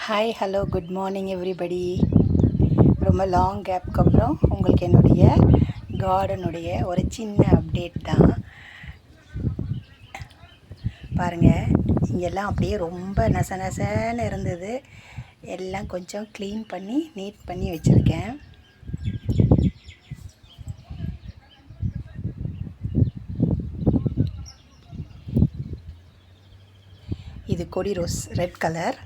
Hi hello good morning everybody. ரொம்ப long கேப்க்கு அப்புறம் உங்களுக்கு என்னுடைய கார்டனுடைய ஒரு சின்ன அப்டேட் தான். பாருங்கள், இங்கெல்லாம் அப்படியே ரொம்ப நசநசன்னு இருந்தது. எல்லாம் கொஞ்சம் க்ளீன் பண்ணி நீட் பண்ணி வச்சுருக்கேன். இது கொடி ரோஸ், ரெட் கலர்.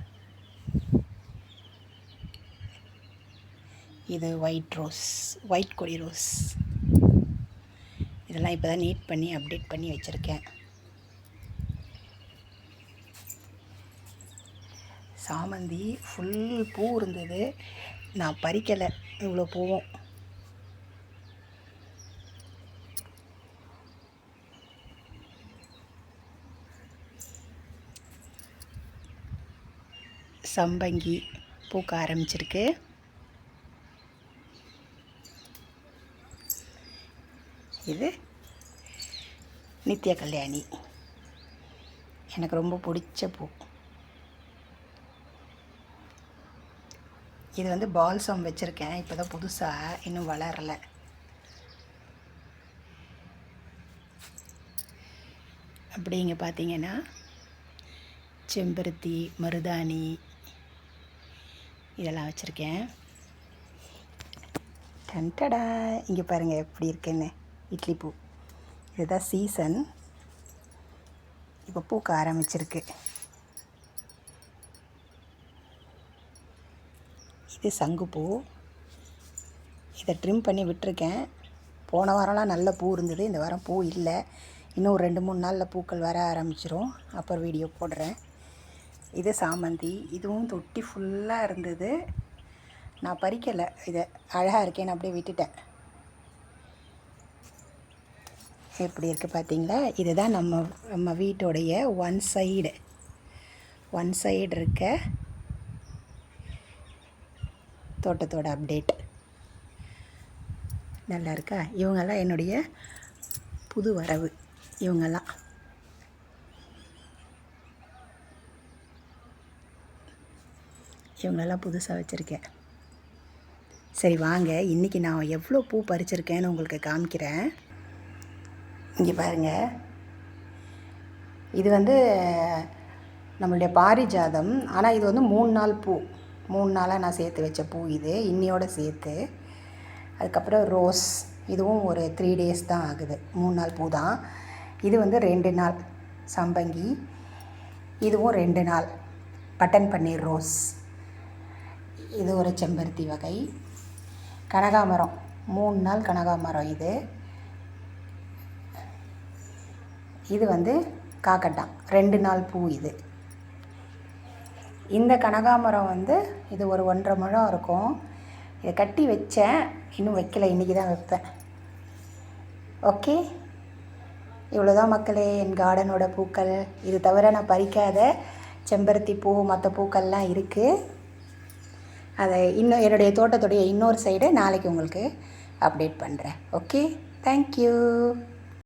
இது ஒயிட் ரோஸ், ஒயிட் கொடி ரோஸ். இதெல்லாம் இப்போ தான் நீட் பண்ணி அப்டேட் பண்ணி வச்சுருக்கேன். சாமந்தி ஃபுல் பூ இருந்தது, நான் பறிக்கலை. இவ்வளோ பூவும் சம்பங்கி பூக்க ஆரம்பிச்சிருக்கு. இது நித்திய கல்யாணி, எனக்கு ரொம்ப பிடிச்ச பூ. இது வந்து பால்சம் வச்சுருக்கேன், இப்போ தான் புதுசாக, இன்னும் வளரலை. அப்படி இங்கே பார்த்தீங்கன்னா செம்பருத்தி, மருதாணி இதெல்லாம் வச்சுருக்கேன். டன்டடா, இங்கே பாருங்கள் எப்படி இருக்குன்னு. இட்லி பூ, இதுதான் சீசன், இப்போ பூக்க ஆரம்பிச்சிருக்கு. இது சங்குப்பூ, இதை ட்ரிம் பண்ணி விட்டுருக்கேன். போன வாரம்லாம் நல்ல பூ இருந்தது, இந்த வாரம் பூ இல்லை. இன்னும் 2-3 நாளில் பூக்கள் வர ஆரம்பிச்சிரும், அப்புறம் வீடியோ போடுறேன். இது சாமந்தி, இதுவும் தொட்டி ஃபுல்லாக இருந்தது, நான் பறிக்கலை. இதை அழகாக இருக்கேன்னு அப்படியே விட்டுட்டேன். எப்படி இருக்குது பார்த்தீங்களா? இதுதான் நம்ம வீட்டோடைய ஒன் சைடு இருக்க தோட்டத்தோட அப்டேட். நல்லா இருக்கா? இவங்கெல்லாம் என்னுடைய புது வரவு. இவங்கெல்லாம் புதுசாக வச்சுருக்கேன். சரி வாங்க, இன்றைக்கி நான் எவ்வளோ பூ பறிச்சிருக்கேன்னு உங்களுக்கு காமிக்கிறேன். இங்கே பாருங்கள், இது வந்து நம்மளுடைய பாரிஜாதம். ஆனால் இது வந்து 3 நாள் பூ, 3 நாளாக நான் சேர்த்து வச்ச பூ இது, இன்னியோடு சேர்த்து. அதுக்கப்புறம் ரோஸ், இதுவும் ஒரு 3 days தான் ஆகுது, 3 நாள் பூ தான். இது வந்து 2 நாள் சம்பங்கி, இதுவும் 2 நாள் பட்டன் பன்னீர் ரோஸ். இது ஒரு செம்பருத்தி வகை. கனகாமரம் 3 நாள் கனகாமரம். இது வந்து காக்கட்டான், 2 நாள் பூ இது. இந்த கனகாமரம் வந்து இது ஒரு 1.5 முழம் இருக்கும். இதை கட்டி வச்சேன், இன்னும் வைக்கலை, இன்றைக்கி தான் வைப்பேன். ஓகே, இவ்வளோதான் மக்களே என் கார்டனோட பூக்கள். இது தவிர நான் பறிக்காத செம்பருத்தி பூ, மற்ற பூக்கள்லாம் இருக்குது. அதை இன்னும் என்னுடைய தோட்டத்துடைய இன்னொரு சைடு நாளைக்கு உங்களுக்கு அப்டேட் பண்ணுறேன். Okay, thank you.